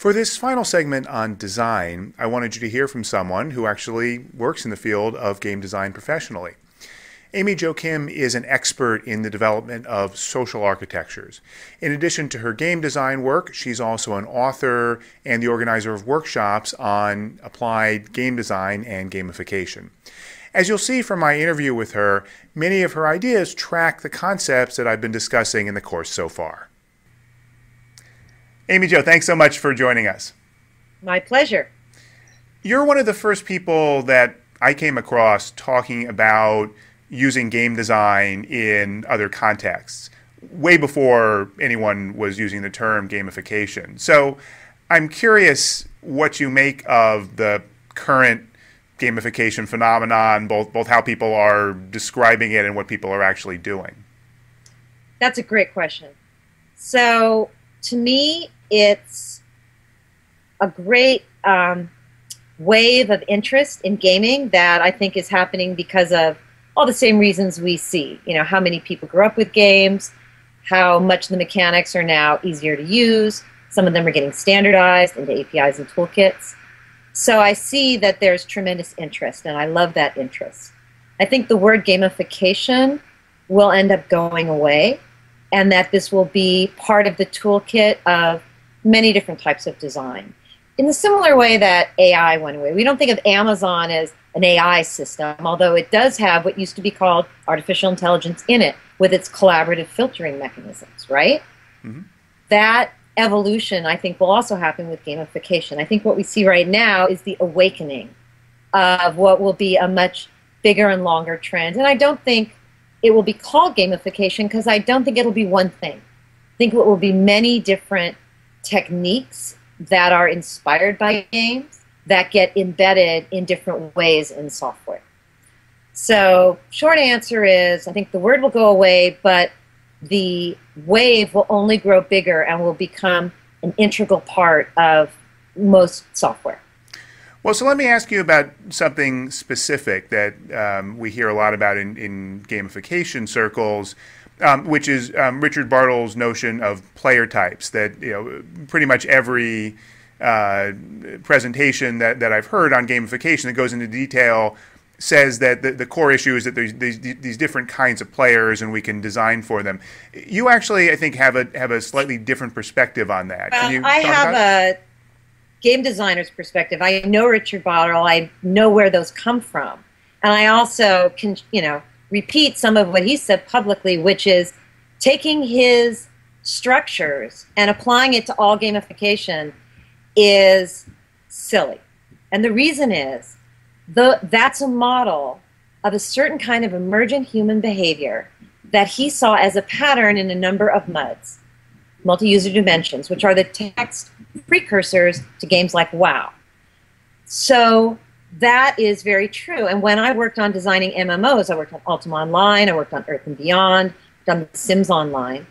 For this final segment on design, I wanted you to hear from someone who actually works in the field of game design professionally. Amy Jo Kim is an expert in the development of social architectures. In addition to her game design work, she's also an author and the organizer of workshops on applied game design and gamification. As you'll see from my interview with her, many of her ideas track the concepts that I've been discussing in the course so far. Amy Jo, thanks so much for joining us. My pleasure. You're one of the first people that I came across talking about using game design in other contexts, way before anyone was using the term gamification. So I'm curious what you make of the current gamification phenomenon, both how people are describing it and what people are actually doing. That's a great question. So to me, it's a great wave of interest in gaming that I think is happening because of all the same reasons we see. You know, how many people grew up with games, how much the mechanics are now easier to use. Some of them are getting standardized into APIs and toolkits. So I see that there's tremendous interest, and I love that interest. I think the word gamification will end up going away, and that this will be part of the toolkit of many different types of design. In the similar way that AI went away. We don't think of Amazon as an AI system, although it does have what used to be called artificial intelligence in it with its collaborative filtering mechanisms, right? Mm-hmm. That evolution, I think, will also happen with gamification. I think what we see right now is the awakening of what will be a much bigger and longer trend. And I don't think it will be called gamification because I don't think it'll be one thing. I think it will be many different techniques that are inspired by games that get embedded in different ways in software. So short answer is I think the word will go away, but the wave will only grow bigger and will become an integral part of most software. Well, so let me ask you about something specific that we hear a lot about in gamification circles, which is Richard Bartle's notion of player types. That pretty much every presentation that I've heard on gamification that goes into detail says that the core issue is that there's these different kinds of players and we can design for them. You actually, I think, have a slightly different perspective on that. Well, Can you I talk have about it? a game designer's perspective. I know Richard Bartle. I know where those come from. And I also can, repeat some of what he said publicly, which is taking his structures and applying it to all gamification is silly. And the reason is that's a model of a certain kind of emergent human behavior that he saw as a pattern in a number of MUDs, multi-user dimensions, which are the text precursors to games like WoW. So that is very true. And when I worked on designing MMOs, I worked on Ultima Online, I worked on Earth and Beyond, done Sims Online.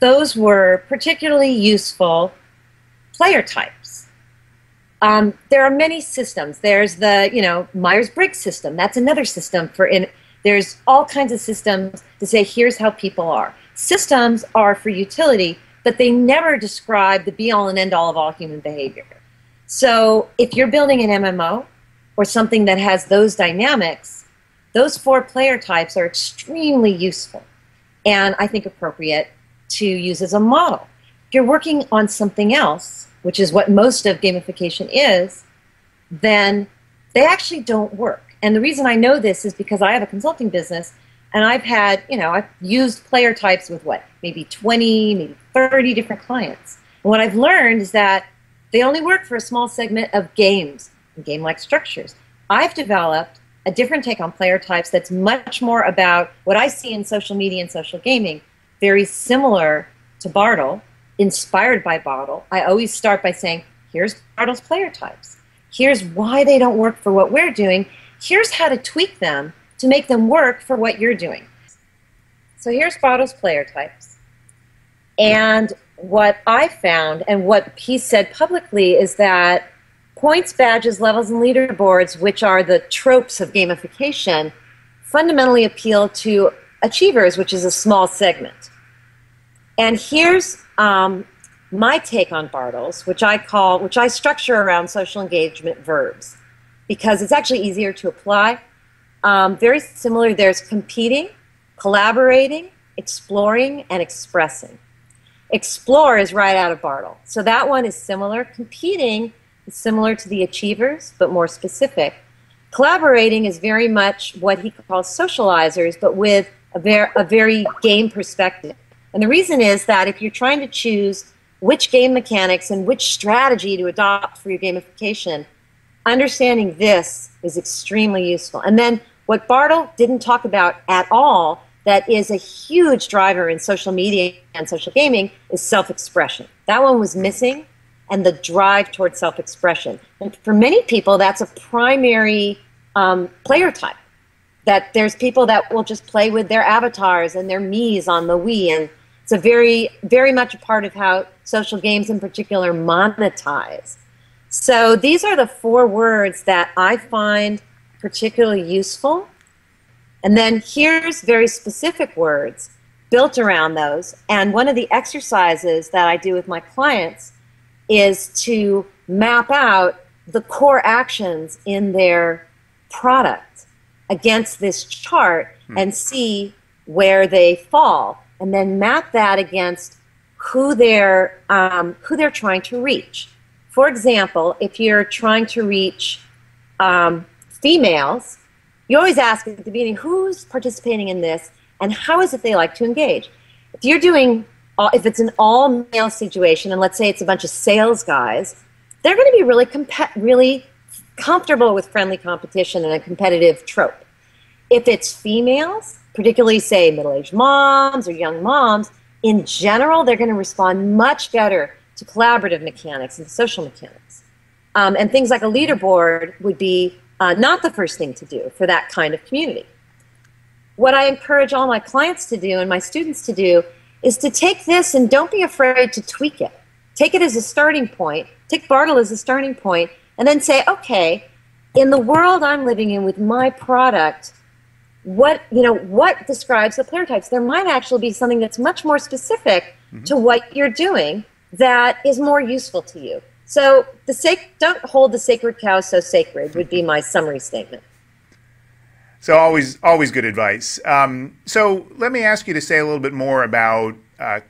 Those were particularly useful player types. There are many systems. There's the Myers-Briggs system. That's another system there's all kinds of systems to say here's how people are. Systems are for utility, but they never describe the be-all and end-all of all human behavior. So if you're building an MMO or something that has those dynamics, those 4 player types are extremely useful and I think appropriate to use as a model. If you're working on something else, which is what most of gamification is, then they actually don't work. And the reason I know this is because I have a consulting business and I've used player types with maybe 20, maybe 30 different clients. And what I've learned is that they only work for a small segment of games and game-like structures. I've developed a different take on player types that's much more about what I see in social media and social gaming, very similar to Bartle, inspired by Bartle. I always start by saying, here's Bartle's player types. Here's why they don't work for what we're doing. Here's how to tweak them to make them work for what you're doing. So here's Bartle's player types. And what I found and what he said publicly is that points, badges, levels, and leaderboards, which are the tropes of gamification, fundamentally appeal to achievers, which is a small segment. And here's my take on Bartles, which I structure around social engagement verbs, because it's actually easier to apply. Very similar, there's competing, collaborating, exploring, and expressing. Explore is right out of Bartle. So that one is similar. Competing is similar to the achievers, but more specific. Collaborating is very much what he calls socializers, but with a very game perspective. And the reason is that if you're trying to choose which game mechanics and which strategy to adopt for your gamification, understanding this is extremely useful. And then what Bartle didn't talk about at all that is a huge driver in social media and social gaming is self-expression. That one was missing, and the drive towards self-expression. And for many people, that's a primary player type. That there's people that will just play with their avatars and their me's on the Wii, and it's a very much a part of how social games in particular monetize. So these are the 4 words that I find particularly useful. And then here's very specific words built around those. And one of the exercises that I do with my clients is to map out the core actions in their product against this chart and see where they fall, and then map that against who they're trying to reach. For example, if you're trying to reach females, you always ask at the beginning, who's participating in this and how is it they like to engage? If you're doing, if it's an all-male situation, and let's say it's a bunch of sales guys, they're going to be really comfortable with friendly competition and a competitive trope. If it's females, particularly say middle-aged moms or young moms, in general, they're going to respond much better to collaborative mechanics and social mechanics. And things like a leaderboard would be not the first thing to do for that kind of community. What I encourage all my clients to do and my students to do is to take this and don't be afraid to tweak it. Take it as a starting point. Take Bartle as a starting point, and then say, okay, in the world I'm living in with my product, what describes the player types? There might actually be something that's much more specific to what you're doing that is more useful to you. So don't hold the sacred cow so sacred would be my summary statement. So always good advice. So let me ask you to say a little bit more about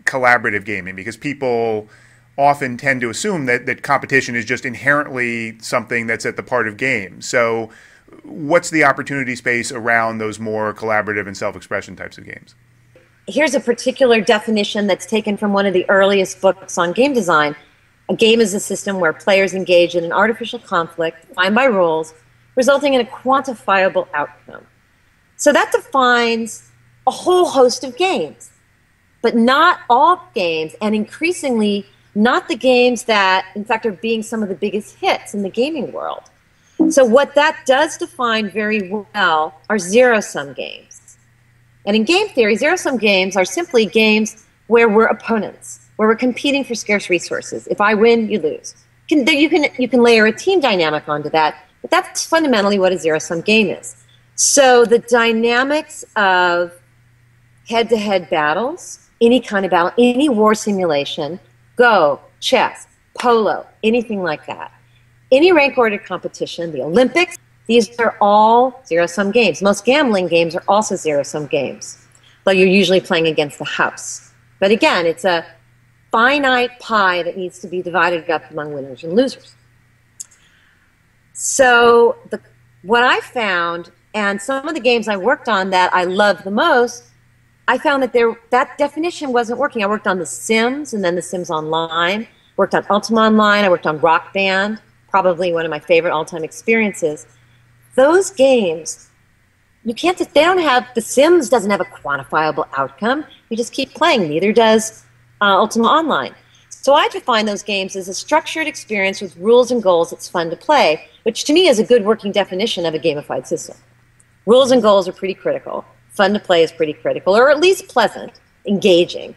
collaborative gaming, because people often tend to assume that competition is just inherently something that's at the part of games. So what's the opportunity space around those more collaborative and self-expression types of games? Here's a particular definition that's taken from one of the earliest books on game design. A game is a system where players engage in an artificial conflict defined by rules, resulting in a quantifiable outcome. So that defines a whole host of games, but not all games, and increasingly not the games that, in fact, are being some of the biggest hits in the gaming world. So what that does define very well are zero-sum games. And in game theory, zero-sum games are simply games where we're opponents, where we're competing for scarce resources. If I win, you lose. You can layer a team dynamic onto that, but that's fundamentally what a zero-sum game is. So the dynamics of head-to-head battles, any kind of battle, any war simulation, Go, chess, polo, anything like that. Any rank-ordered competition, the Olympics, these are all zero-sum games. Most gambling games are also zero-sum games, though you're usually playing against the house. But again, it's a finite pie that needs to be divided up among winners and losers. So what I found, and some of the games I worked on that I loved the most, I found that that definition wasn't working. I worked on The Sims and then The Sims Online, worked on Ultima Online, I worked on Rock Band, probably one of my favorite all-time experiences. Those games, they don't have, The Sims doesn't have a quantifiable outcome. You just keep playing. Neither does Ultima Online. So I define those games as a structured experience with rules and goals that's fun to play, which to me is a good working definition of a gamified system. Rules and goals are pretty critical. Fun to play is pretty critical, or at least pleasant, engaging,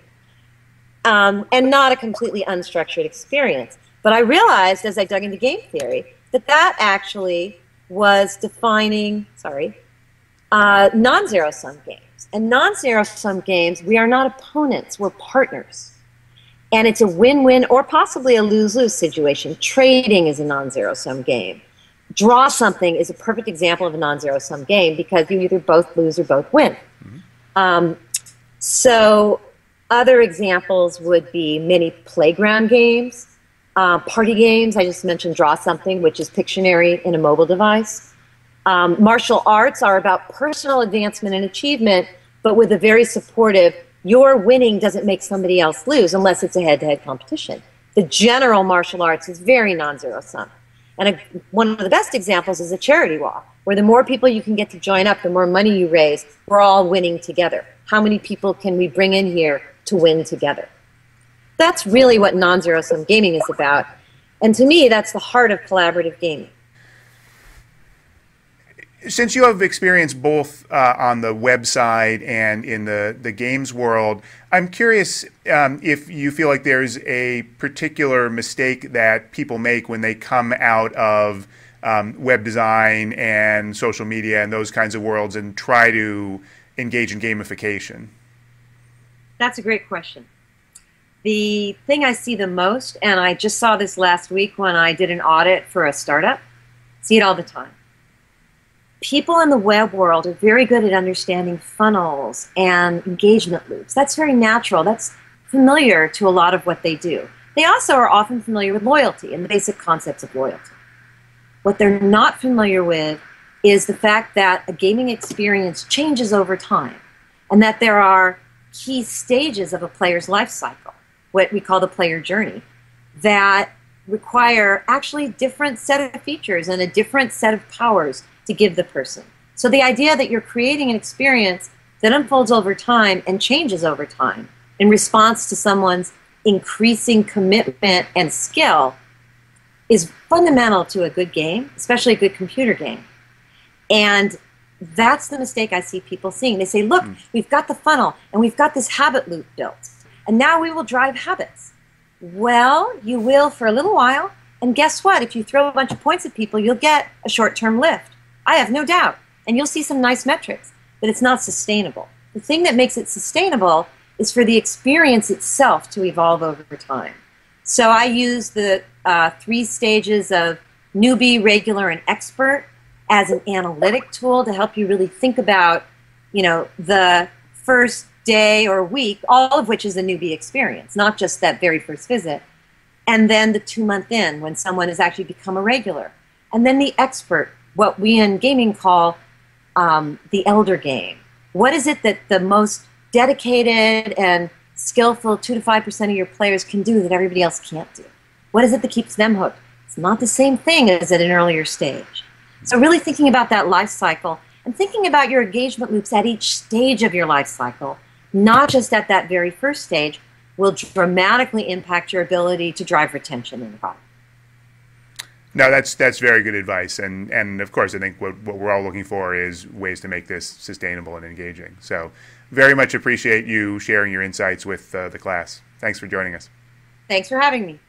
and not a completely unstructured experience. But I realized as I dug into game theory that actually was defining, non-zero-sum games. And non-zero-sum games, we are not opponents, we're partners. And it's a win-win or possibly a lose-lose situation. Trading is a non-zero-sum game. Draw something is a perfect example of a non-zero-sum game because you either both lose or both win. So other examples would be many playground games, party games. I just mentioned Draw Something, which is Pictionary in a mobile device. Martial arts are about personal advancement and achievement, but with a very supportive, your winning doesn't make somebody else lose unless it's a head-to-head competition. The general martial arts is very non-zero sum. And one of the best examples is a charity walk, where the more people you can get to join up, the more money you raise, we're all winning together. How many people can we bring in here to win together? That's really what non-zero sum gaming is about. And to me, that's the heart of collaborative gaming. Since you have experience both on the website and in the games world, I'm curious if you feel like there's a particular mistake that people make when they come out of web design and social media and those kinds of worlds and try to engage in gamification. That's a great question. The thing I see the most, and I just saw this last week when I did an audit for a startup, see it all the time. People in the web world are very good at understanding funnels and engagement loops. That's very natural. That's familiar to a lot of what they do. They also are often familiar with loyalty and the basic concepts of loyalty. What they're not familiar with is the fact that a gaming experience changes over time and that there are key stages of a player's life cycle, what we call the player journey, that require actually a different set of features and a different set of powers to give the person. So the idea that you're creating an experience that unfolds over time and changes over time in response to someone's increasing commitment and skill is fundamental to a good game, especially a good computer game. And that's the mistake I see people seeing. They say, look, we've got the funnel and we've got this habit loop built, and now we will drive habits. Well, you will for a little while, and guess what? If you throw a bunch of points at people, you'll get a short-term lift. I have no doubt. And you'll see some nice metrics, but it's not sustainable. The thing that makes it sustainable is for the experience itself to evolve over time. So I use the 3 stages of newbie, regular, and expert as an analytic tool to help you really think about, the first day or week, all of which is a newbie experience, not just that very first visit. And then the 2-month in, when someone has actually become a regular. And then the expert, what we in gaming call the elder game. What is it that the most dedicated and skillful 2 to 5% of your players can do that everybody else can't do? What is it that keeps them hooked? It's not the same thing as at an earlier stage. So really thinking about that life cycle and thinking about your engagement loops at each stage of your life cycle, not just at that very first stage, will dramatically impact your ability to drive retention in the product. No, that's very good advice, and of course I think what we're all looking for is ways to make this sustainable and engaging. So very much appreciate you sharing your insights with the class. Thanks for joining us. Thanks for having me.